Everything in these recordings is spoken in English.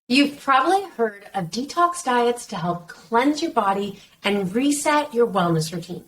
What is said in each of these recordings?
You've probably heard of detox diets to help cleanse your body and reset your wellness routine.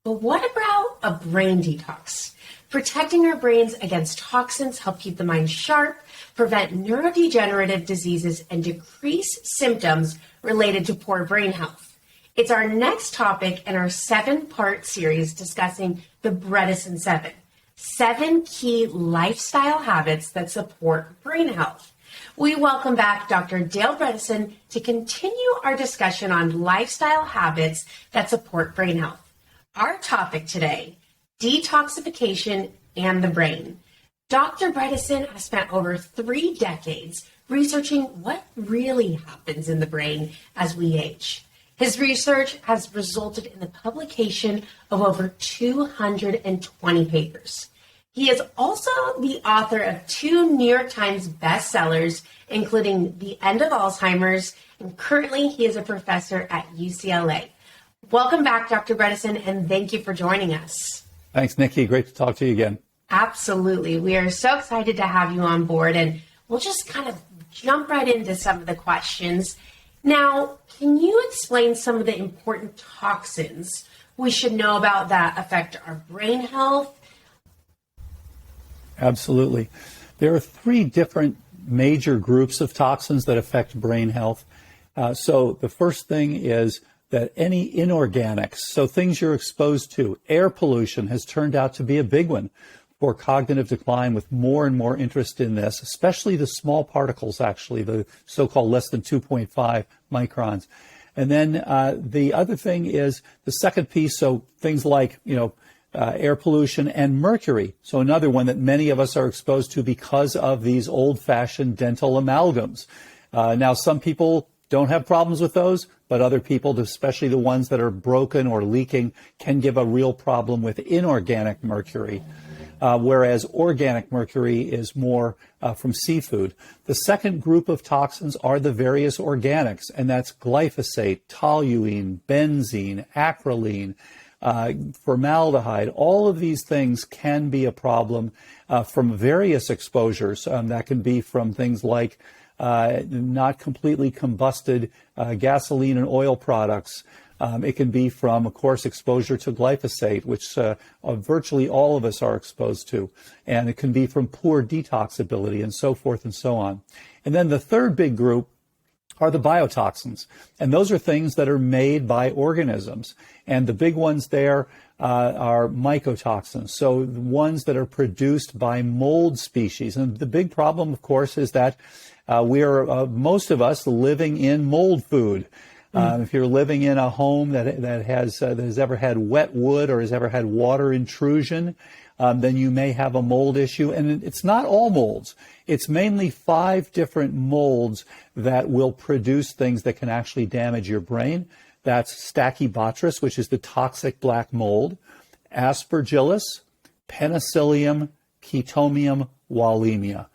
But what about a brain detox? Protecting our brains against toxins help keep the mind sharp, prevent neurodegenerative diseases, and decrease symptoms related to poor brain health. It's our next topic in our 7-part series discussing the Bredesen 7. 7 key lifestyle habits that support brain health. We welcome back Dr. Dale Bredesen to continue our discussion on lifestyle habits that support brain health. Our topic today, detoxification and the brain. Dr. Bredesen has spent over 3 decades researching what really happens in the brain as we age. His research has resulted in the publication of over 220 papers. He is also the author of 2 New York Times bestsellers, including The End of Alzheimer's, and currently he is a professor at UCLA. Welcome back, Dr. Bredesen, and thank you for joining us. Thanks, Nikki. Great to talk to you again. Absolutely. We are so excited to have you on board, and we'll just kind of jump right into some of the questions. Now, can you explain some of the important toxins we should know about that affect our brain health? Absolutely. There are 3 different major groups of toxins that affect brain health. So the first thing is that any inorganics, so things you're exposed to, air pollution has turned out to be a big one for cognitive decline, with more and more interest in this, especially the small particles, actually, the so-called less than 2.5 microns. And then the other thing is the second piece, so things like, air pollution and mercury. So another one that many of us are exposed to because of these old-fashioned dental amalgams. Now, some people don't have problems with those, but other people, especially the ones that are broken or leaking, can give a real problem with inorganic mercury, whereas organic mercury is more from seafood. The second group of toxins are the various organics, and that's glyphosate, toluene, benzene, acrolein, formaldehyde. All of these things can be a problem from various exposures. That can be from things like not completely combusted gasoline and oil products. It can be from, of course, exposure to glyphosate, which virtually all of us are exposed to. And it can be from poor detox ability and so forth and so on. And then the third big group are the biotoxins. And those are things that are made by organisms. And the big ones there are mycotoxins, so the ones that are produced by mold species. And the big problem, of course, is that we are, most of us, living in mold food. If you're living in a home that has ever had wet wood or has ever had water intrusion, then you may have a mold issue. And it's not all molds. It's mainly 5 different molds that will produce things that can actually damage your brain. That's Stachybotrys, which is the toxic black mold, Aspergillus, Penicillium, Chaetomium, Wallemia.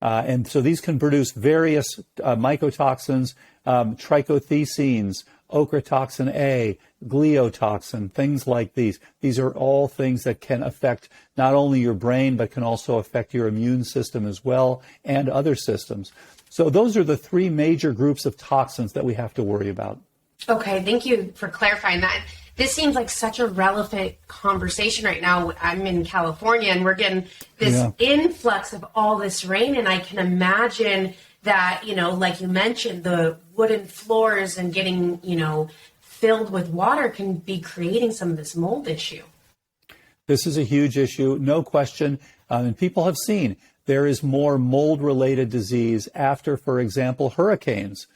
And so these can produce various mycotoxins, trichothecenes, ochratoxin A, gliotoxin, things like these. These are all things that can affect not only your brain, but can also affect your immune system as well, and other systems. So those are the 3 major groups of toxins that we have to worry about. Okay, thank you for clarifying that. This seems like such a relevant conversation right now. I'm in California, and we're getting this influx of all this rain, and I can imagine that, like you mentioned, the wooden floors and getting, filled with water can be creating some of this mold issue. This is a huge issue, no question. And people have seen there is more mold-related disease after, for example, hurricanes.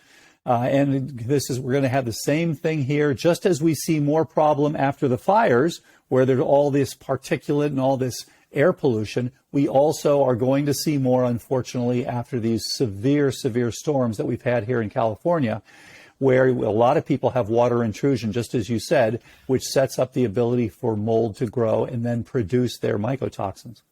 And we're going to have the same thing here, just as we see more problem after the fires, where there's all this particulate and all this air pollution. We also are going to see more, unfortunately, after these severe storms that we've had here in California, where a lot of people have water intrusion, just as you said, which sets up the ability for mold to grow and then produce their mycotoxins.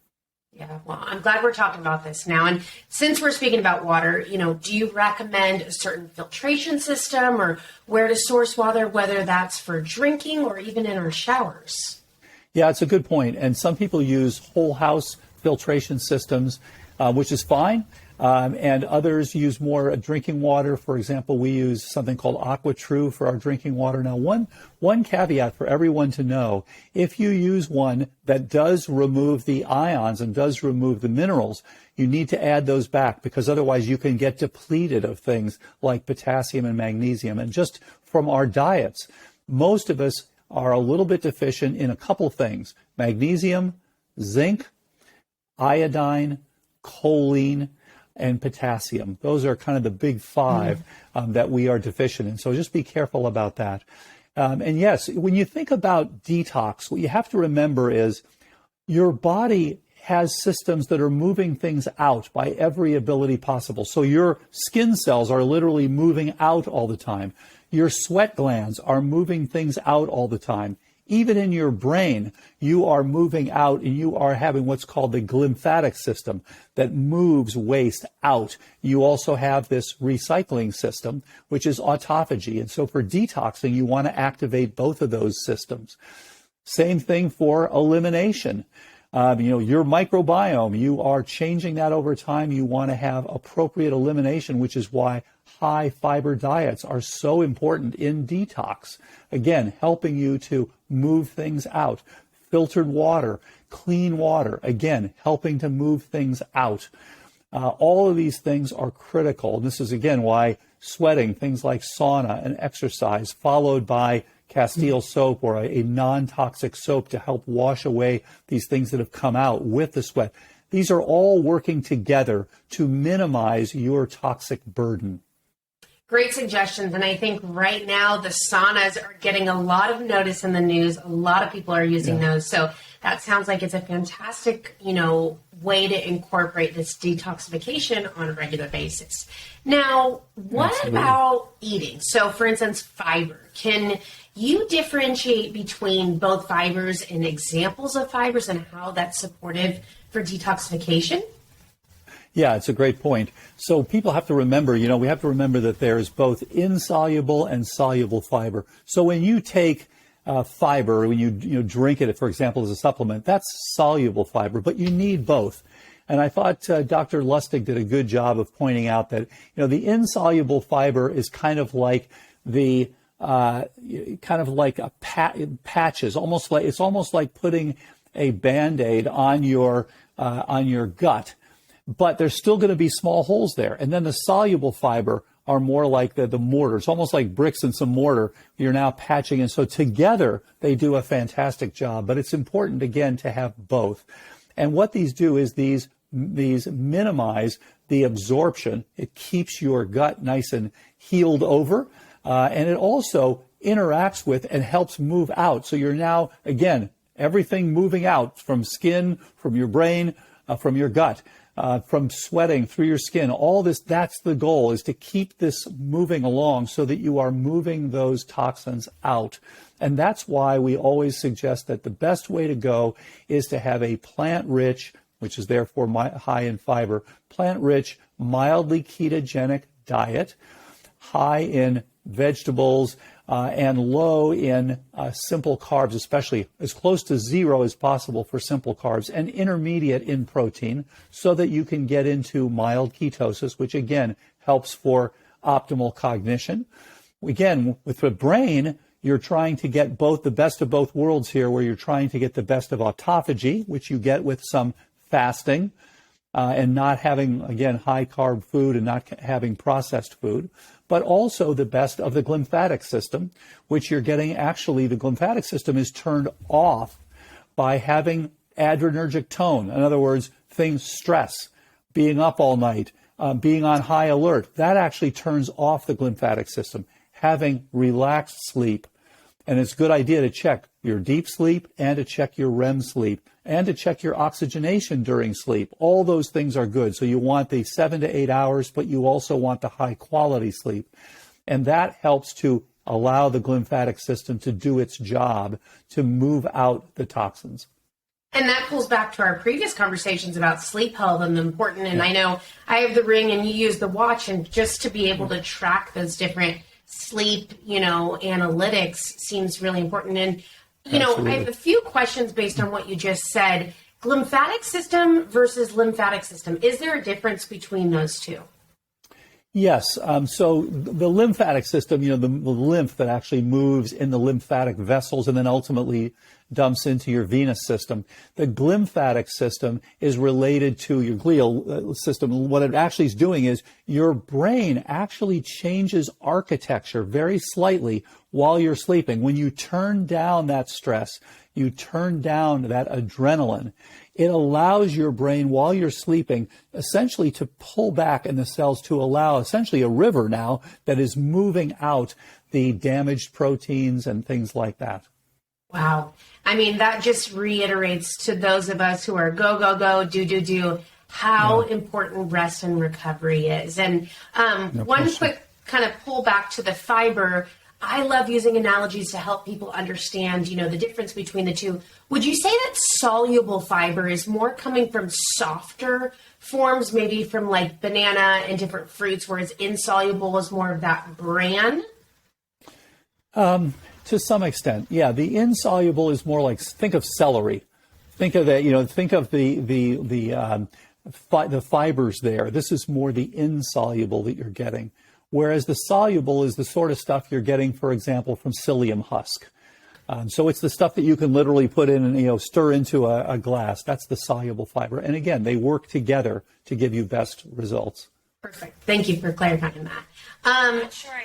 Yeah, well, I'm glad we're talking about this now. And since we're speaking about water, do you recommend a certain filtration system or where to source water, whether that's for drinking or even in our showers? Yeah, it's a good point. And some people use whole house filtration systems, which is fine. And others use more drinking water. For example, we use something called AquaTrue for our drinking water. Now, one caveat for everyone to know, if you use one that does remove the ions and does remove the minerals, you need to add those back, because otherwise you can get depleted of things like potassium and magnesium. And just from our diets, most of us are a little bit deficient in a couple things: magnesium, zinc, iodine, choline, and potassium. Those are kind of the big five that we are deficient in. So just be careful about that. And yes, when you think about detox, what you have to remember is your body has systems that are moving things out by every ability possible. So your skin cells are literally moving out all the time. Your sweat glands are moving things out all the time. Even in your brain, you are moving out, and you are having what's called the glymphatic system that moves waste out. You also have this recycling system, which is autophagy. And so for detoxing, you want to activate both of those systems. Same thing for elimination. Your microbiome, you are changing that over time. You want to have appropriate elimination, which is why high fiber diets are so important in detox. Again, helping you to move things out. Filtered water, clean water, again, helping to move things out. All of these things are critical. And this is, again, why sweating, things like sauna and exercise, followed by Castile soap or a non-toxic soap to help wash away these things that have come out with the sweat. These are all working together to minimize your toxic burden. Great suggestions. And I think right now the saunas are getting a lot of notice in the news. A lot of people are using those. So that sounds like it's a fantastic, way to incorporate this detoxification on a regular basis. Now, what about eating? So for instance, fiber. Can you differentiate between both fibers and examples of fibers and how that's supportive for detoxification? Yeah, it's a great point. So people have to remember, we have to remember that there's both insoluble and soluble fiber. So when you take fiber, when you drink it, for example, as a supplement, that's soluble fiber, but you need both. And I thought Dr. Lustig did a good job of pointing out that, the insoluble fiber is kind of like the patches, it's almost like putting a Band-Aid on your gut. But there's still going to be small holes there. And then the soluble fiber are more like the mortar. It's almost like bricks and some mortar you're now patching in. So together, they do a fantastic job. But it's important, again, to have both. And what these do is these minimize the absorption. It keeps your gut nice and healed over. And it also interacts with and helps move out. So you're now, again, everything moving out from skin, from your brain, from your gut. From sweating through your skin, all this, that's the goal, is to keep this moving along so that you are moving those toxins out. And that's why we always suggest that the best way to go is to have a plant-rich, which is therefore high in fiber, plant-rich, mildly ketogenic diet, high in vegetables, and low in simple carbs, especially as close to zero as possible for simple carbs, and intermediate in protein, so that you can get into mild ketosis, which again helps for optimal cognition. Again, with the brain, you're trying to get both the best of both worlds here, where you're trying to get the best of autophagy, which you get with some fasting, and not having, again, high carb food and not having processed food, but also the best of the glymphatic system, which you're getting. Actually, the glymphatic system is turned off by having adrenergic tone. In other words, stress, being up all night, being on high alert. That actually turns off the glymphatic system. Having relaxed sleep. And it's a good idea to check your deep sleep and to check your REM sleep and to check your oxygenation during sleep. All those things are good. So you want the 7 to 8 hours, but you also want the high quality sleep. And that helps to allow the glymphatic system to do its job to move out the toxins. And that pulls back to our previous conversations about sleep health and the important, and I know I have the ring and you use the watch, and just to be able to track those different sleep, analytics seems really important. And, I have a few questions based on what you just said. Glymphatic system versus lymphatic system. Is there a difference between those two? Yes. So the lymphatic system, the lymph that actually moves in the lymphatic vessels and then ultimately dumps into your venous system. The glymphatic system is related to your glial system. What it actually is doing is your brain actually changes architecture very slightly while you're sleeping. When you turn down that stress, you turn down that adrenaline, it allows your brain while you're sleeping essentially to pull back in the cells to allow essentially a river now that is moving out the damaged proteins and things like that. Wow. I mean, that just reiterates to those of us who are go, go, go, do, how important rest and recovery is. And one quick kind of pull back to the fiber. I love using analogies to help people understand, the difference between the two. Would you say that soluble fiber is more coming from softer forms, maybe from like banana and different fruits, whereas insoluble is more of that bran? To some extent, yeah. The insoluble is more like, think of celery. Think of that, think of the fibers there. This is more the insoluble that you're getting. Whereas the soluble is the sort of stuff you're getting, for example, from psyllium husk. So it's the stuff that you can literally put in and, stir into a glass. That's the soluble fiber. And again, they work together to give you best results. Perfect. Thank you for clarifying that.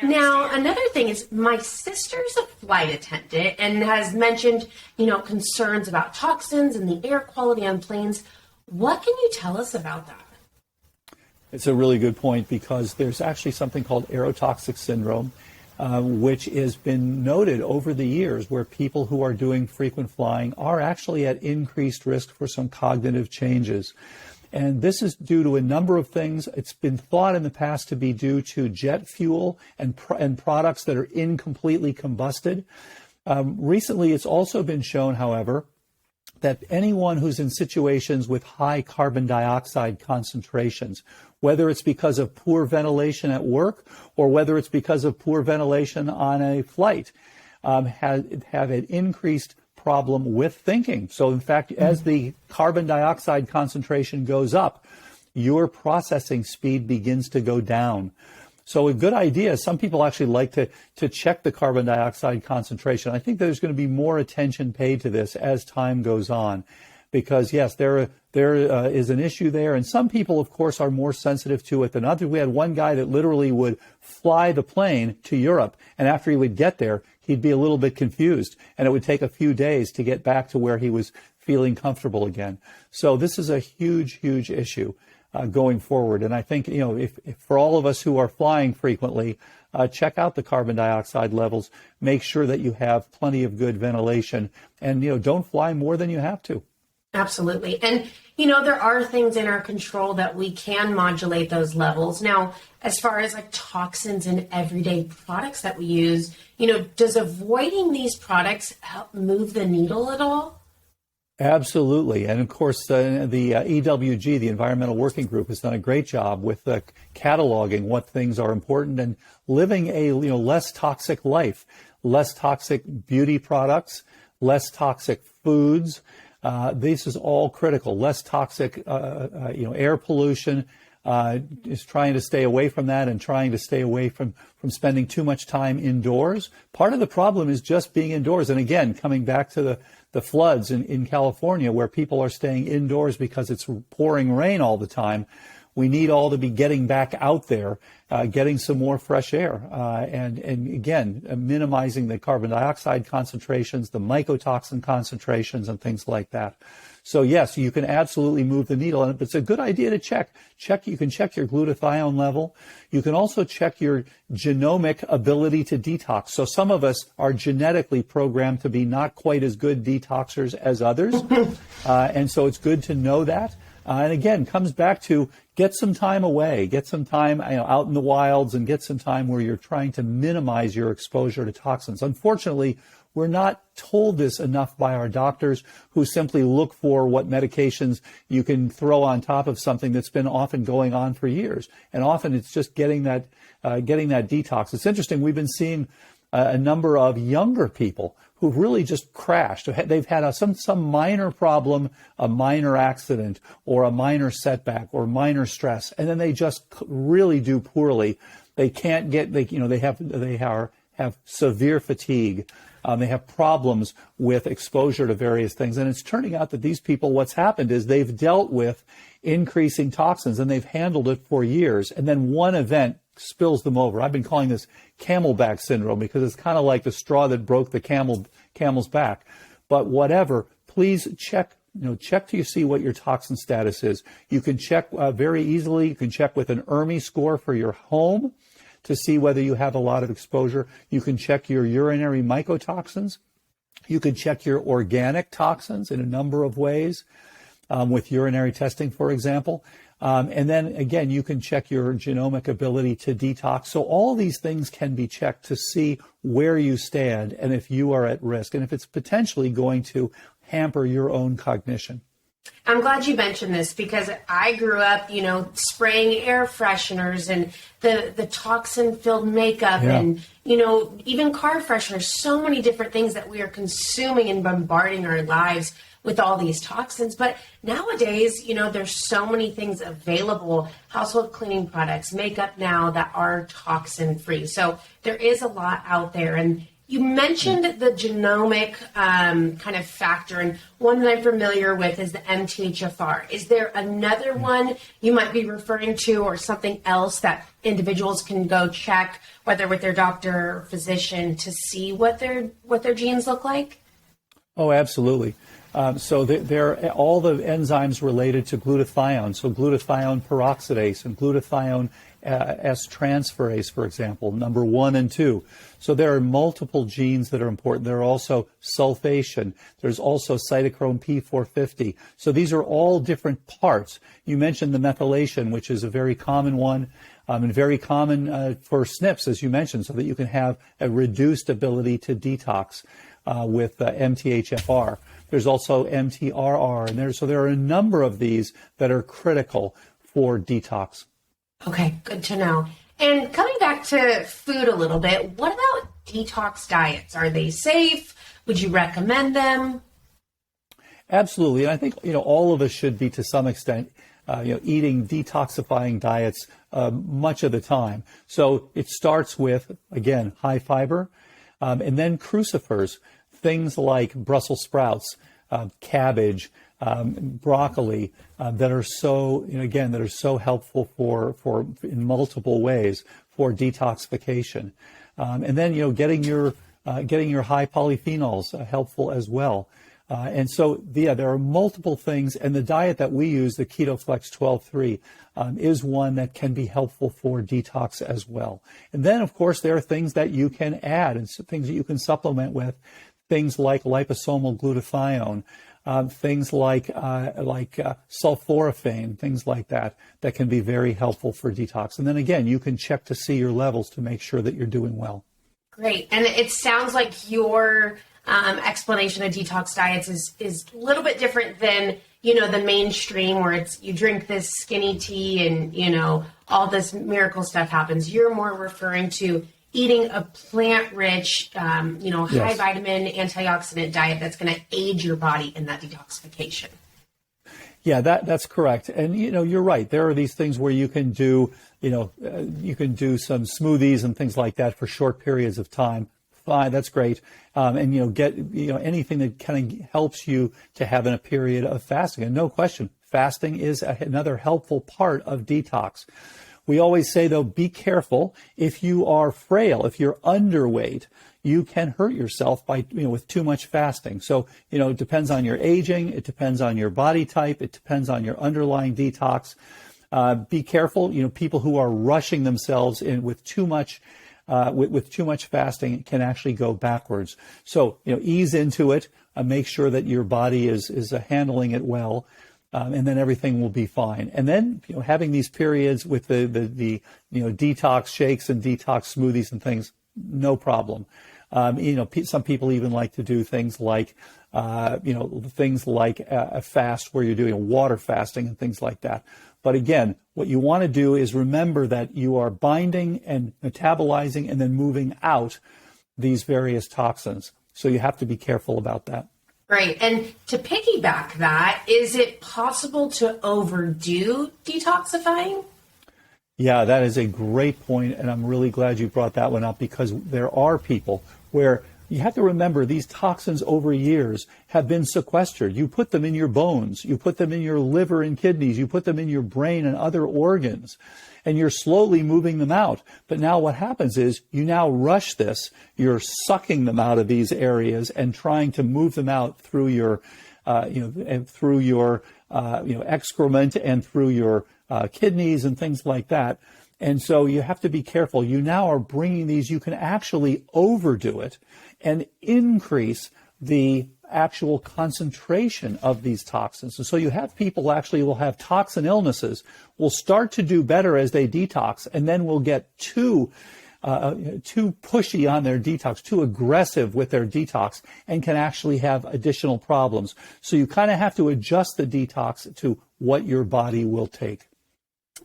Now, another thing is my sister's a flight attendant and has mentioned, concerns about toxins and the air quality on planes. What can you tell us about that? It's a really good point because there's actually something called Aerotoxic syndrome, which has been noted over the years where people who are doing frequent flying are actually at increased risk for some cognitive changes. And this is due to a number of things. It's been thought in the past to be due to jet fuel and products that are incompletely combusted. Recently, it's also been shown, however, that anyone who's in situations with high carbon dioxide concentrations, whether it's because of poor ventilation at work or whether it's because of poor ventilation on a flight, have an increased problem with thinking. So in fact, as the carbon dioxide concentration goes up, your processing speed begins to go down. So a good idea, some people actually like to check the carbon dioxide concentration. I think there's going to be more attention paid to this as time goes on. Because yes, there is an issue there, and some people, of course, are more sensitive to it than others. We had one guy that literally would fly the plane to Europe, and after he would get there, he'd be a little bit confused, and it would take a few days to get back to where he was feeling comfortable again. So this is a huge, huge issue going forward. And I think, if for all of us who are flying frequently, check out the carbon dioxide levels, make sure that you have plenty of good ventilation, and don't fly more than you have to. Absolutely. And, there are things in our control that we can modulate those levels. Now, as far as like toxins in everyday products that we use, does avoiding these products help move the needle at all? Absolutely. And of course, the EWG, the Environmental Working Group, has done a great job with cataloging what things are important and living a less toxic life, less toxic beauty products, less toxic foods. This is all critical. Less toxic, air pollution, is trying to stay away from that and trying to stay away from spending too much time indoors. Part of the problem is just being indoors. And again, coming back to the floods in California where people are staying indoors because it's pouring rain all the time. We need all to be getting back out there, getting some more fresh air, and again, minimizing the carbon dioxide concentrations, the mycotoxin concentrations, and things like that. So yes, you can absolutely move the needle, and it's a good idea to check. You can check your glutathione level. You can also check your genomic ability to detox. So some of us are genetically programmed to be not quite as good detoxers as others, and so it's good to know that. And again, comes back to get some time away, get some time out in the wilds, and get some time where you're trying to minimize your exposure to toxins. Unfortunately, we're not told this enough by our doctors, who simply look for what medications you can throw on top of something that's been often going on for years. And often it's just getting that detox. It's interesting. We've been seeing a number of younger people who've really just crashed. They've had some minor problem, a minor accident, or a minor setback, or minor stress, and then they just really do poorly. They can't get, they have severe fatigue. They have problems with exposure to various things. And it's turning out that these people, what's happened is they've dealt with increasing toxins and they've handled it for years. And then one event spills them over. I've been calling this camelback syndrome because it's kind of like the straw that broke the camel's back. But whatever, please check to see what your toxin status is. You can check very easily. You can check with an ERMI score for your home to see whether you have a lot of exposure. You can check your urinary mycotoxins. You can check your organic toxins in a number of ways, with urinary testing, for example. And then, again, you can check your genomic ability to detox. So all these things can be checked to see where you stand and if you are at risk and if it's potentially going to hamper your own cognition. I'm glad you mentioned this because I grew up, spraying air fresheners and the toxin-filled makeup and, even car fresheners, so many different things that we are consuming and bombarding our lives with all these toxins. But nowadays, there's so many things available, household cleaning products, makeup now that are toxin-free. So there is a lot out there. And you mentioned the genomic kind of factor, and one that I'm familiar with is the MTHFR. Is there another one you might be referring to or something else that individuals can go check, whether with their doctor or physician, to see what their genes look like? Oh, absolutely. So there are all the enzymes related to glutathione, so glutathione peroxidase and glutathione S-transferase, for example, number 1 and 2. So there are multiple genes that are important. There are also sulfation. There's also cytochrome P450. So these are all different parts. You mentioned the methylation, which is a very common one, and very common for SNPs, as you mentioned, so that you can have a reduced ability to detox with MTHFR. There's also MTRR, and so there are a number of these that are critical for detox. Okay, good to know. And coming back to food a little bit, what about detox diets? Are they safe? Would you recommend them? Absolutely. And I think, all of us should be, to some extent, eating detoxifying diets much of the time. So it starts with, again, high fiber, and then crucifers, things like Brussels sprouts, cabbage, broccoli, that are so, that are so helpful for in multiple ways for detoxification. And then, getting your high polyphenols helpful as well. And so, there are multiple things, and the diet that we use, the Keto Flex 12-3, is one that can be helpful for detox as well. And then, of course, there are things that you can add and things that you can supplement with, things like liposomal glutathione, things like sulforaphane, things like that can be very helpful for detox. And then again, you can check to see your levels to make sure that you're doing well. Great. And it sounds like your explanation of detox diets is a little bit different than, the mainstream where it's you drink this skinny tea and, all this miracle stuff happens. You're more referring to eating a plant-rich, high vitamin, antioxidant diet that's going to aid your body in that detoxification. Yeah, that's correct. And, you're right. There are these things where you can do, you can do some smoothies and things like that for short periods of time. Fine, that's great. And, get, anything that kind of helps you to have in a period of fasting. And no question, fasting is another helpful part of detox. We always say, though, be careful. If you are frail, if you're underweight, you can hurt yourself by, with too much fasting. So, it depends on your aging. It depends on your body type. It depends on your underlying detox. Be careful. People who are rushing themselves in with too much fasting can actually go backwards. So, ease into it. Make sure that your body is handling it well. And then everything will be fine. And then, having these periods with the detox shakes and detox smoothies and things, no problem. Some people even like to do things like, a fast where you're doing water fasting and things like that. But again, what you want to do is remember that you are binding and metabolizing and then moving out these various toxins. So you have to be careful about that. Right. And to piggyback that, is it possible to overdo detoxifying? Yeah, that is a great point, and I'm really glad you brought that one up, because there are people where you have to remember these toxins over years have been sequestered. You put them in your bones, you put them in your liver and kidneys, you put them in your brain and other organs, and you're slowly moving them out. But now what happens is you now rush this. You're sucking them out of these areas and trying to move them out through your, excrement and through your kidneys and things like that. And so you have to be careful. You now are bringing these, you can actually overdo it and increase the actual concentration of these toxins. And so you have people actually will have toxin illnesses, will start to do better as they detox, and then will get too pushy on their detox, too aggressive with their detox, and can actually have additional problems. So you kind of have to adjust the detox to what your body will take.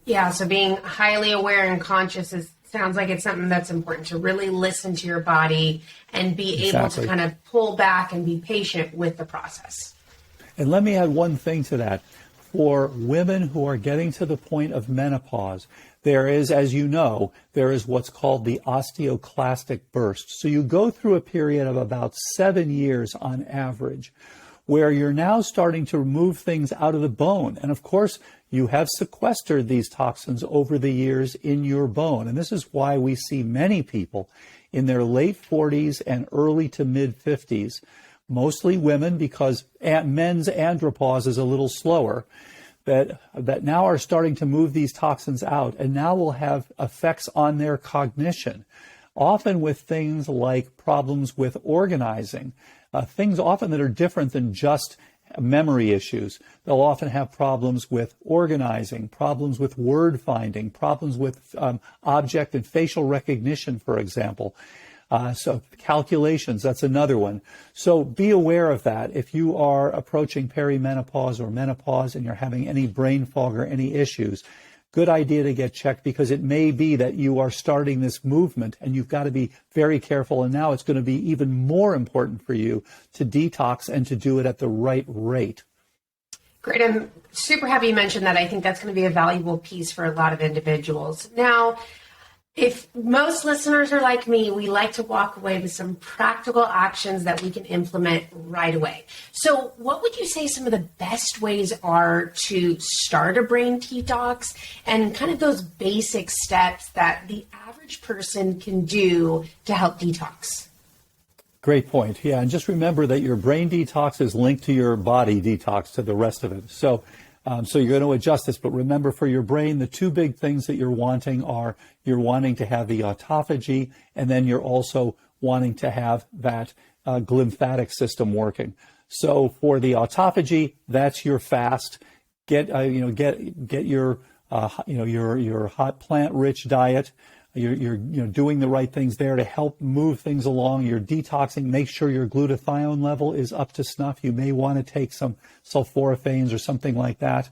Yeah, so being highly aware and conscious sounds like it's something that's important, to really listen to your body and be able to kind of pull back and be patient with the process. And let me add one thing to that. For women who are getting to the point of menopause, there is, as you know, there is what's called the osteoclastic burst. So you go through a period of about 7 years on average, where you're now starting to remove things out of the bone. And of course, you have sequestered these toxins over the years in your bone. And this is why we see many people in their late 40s and early to mid 50s, mostly women, because men's andropause is a little slower, that now are starting to move these toxins out and now will have effects on their cognition, often with things like problems with organizing, things often that are different than just memory issues. They'll often have problems with organizing, problems with word finding, problems with object and facial recognition, for example. So calculations, that's another one. So be aware of that. If you are approaching perimenopause or menopause and you're having any brain fog or any issues, good idea to get checked, because it may be that you are starting this movement and you've got to be very careful. And now it's going to be even more important for you to detox and to do it at the right rate. Great. I'm super happy you mentioned that. I think that's going to be a valuable piece for a lot of individuals. Now, if most listeners are like me, we like to walk away with some practical actions that we can implement right away. So what would you say some of the best ways are to start a brain detox, and kind of those basic steps that the average person can do to help detox? Great point. Yeah, and just remember that your brain detox is linked to your body detox, to the rest of it. So you're going to adjust this, but remember, for your brain, the two big things that you're wanting are, you're wanting to have the autophagy, and then you're also wanting to have that glymphatic system working. So for the autophagy, that's your fast. Get your hot plant-rich diet. You're doing the right things there to help move things along. You're detoxing. Make sure your glutathione level is up to snuff. You may want to take some sulforaphanes or something like that.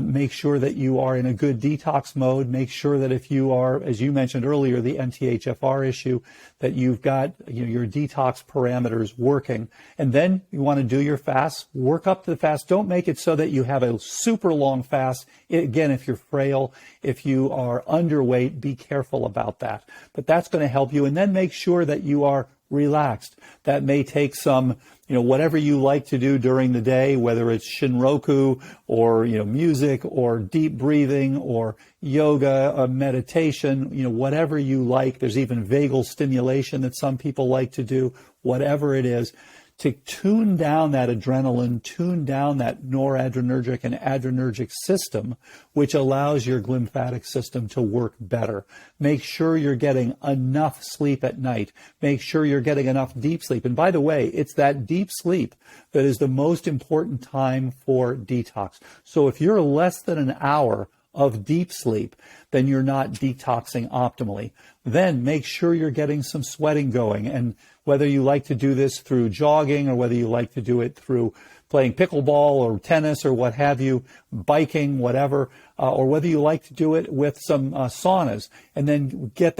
Make sure that you are in a good detox mode. Make sure that if you are, as you mentioned earlier, the MTHFR issue, that you've got your detox parameters working. And then you want to do your fast, work up to the fast. Don't make it so that you have a super long fast. Again, if you're frail, if you are underweight, be careful about that. But that's going to help you. And then make sure that you are relaxed. That may take some, whatever you like to do during the day, whether it's Shinroku or, music or deep breathing or yoga, meditation, whatever you like. There's even vagal stimulation that some people like to do, whatever it is, to tune down that adrenaline, tune down that noradrenergic and adrenergic system, which allows your glymphatic system to work better. Make sure you're getting enough sleep at night. Make sure you're getting enough deep sleep. And by the way, it's that deep sleep that is the most important time for detox. So if you're less than an hour of deep sleep, then you're not detoxing optimally. Then make sure you're getting some sweating going. And whether you like to do this through jogging or whether you like to do it through playing pickleball or tennis or what have you, biking, whatever, or whether you like to do it with some saunas, and then get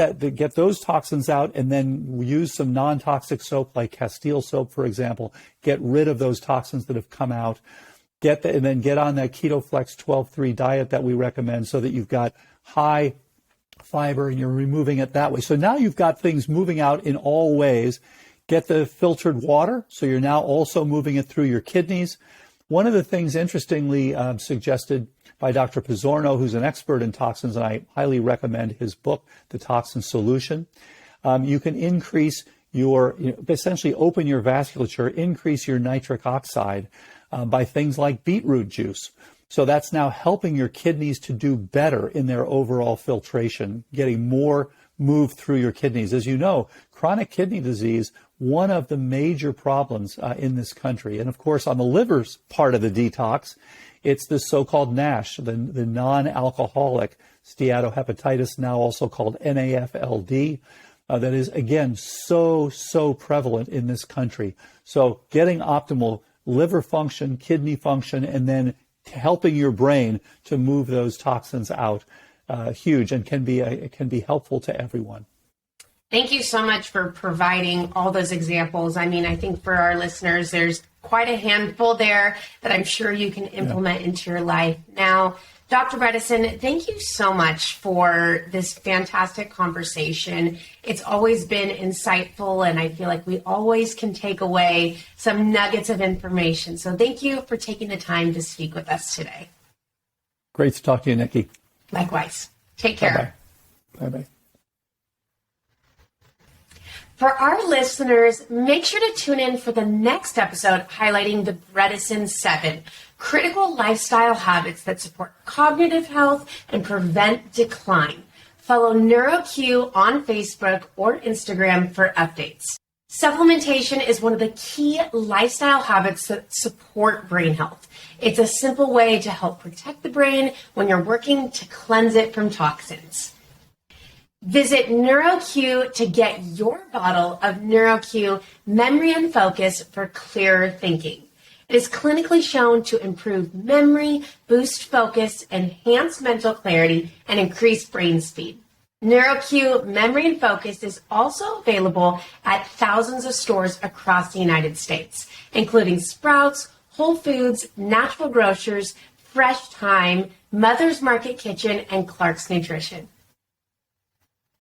those toxins out, and then use some non-toxic soap like Castile soap, for example. Get rid of those toxins that have come out. And then get on that KetoFlex 12-3 diet that we recommend, so that you've got high fiber and you're removing it that way. So now you've got things moving out in all ways. Get the filtered water, so you're now also moving it through your kidneys. One of the things, interestingly, suggested by Dr. Pizzorno, who's an expert in toxins, and I highly recommend his book, The Toxin Solution. You can increase essentially open your vasculature, increase your nitric oxide by things like beetroot juice. So that's now helping your kidneys to do better in their overall filtration, getting more moved through your kidneys. As you know, chronic kidney disease, one of the major problems in this country. And of course, on the liver's part of the detox, it's the so-called NASH, the non-alcoholic steatohepatitis, now also called NAFLD, that is, again, so prevalent in this country. So getting optimal liver function, kidney function, and then helping your brain to move those toxins out, huge, and can be helpful to everyone. Thank you so much for providing all those examples. I mean, I think for our listeners, there's quite a handful there that I'm sure you can implement into your life. Now, Dr. Bredesen, thank you so much for this fantastic conversation. It's always been insightful, and I feel like we always can take away some nuggets of information. So thank you for taking the time to speak with us today. Great to talk to you, Nikki. Likewise. Take care. Bye-bye. Bye-bye. For our listeners, make sure to tune in for the next episode highlighting the Bredesen 7 critical lifestyle habits that support cognitive health and prevent decline. Follow NeuroQ on Facebook or Instagram for updates. Supplementation is one of the key lifestyle habits that support brain health. It's a simple way to help protect the brain when you're working to cleanse it from toxins. Visit NeuroQ to get your bottle of NeuroQ Memory and Focus for clearer thinking. It is clinically shown to improve memory, boost focus, enhance mental clarity, and increase brain speed. NeuroQ Memory and Focus is also available at thousands of stores across the United States, including Sprouts, Whole Foods, Natural Grocers, Fresh Thyme, Mother's Market Kitchen, and Clark's Nutrition.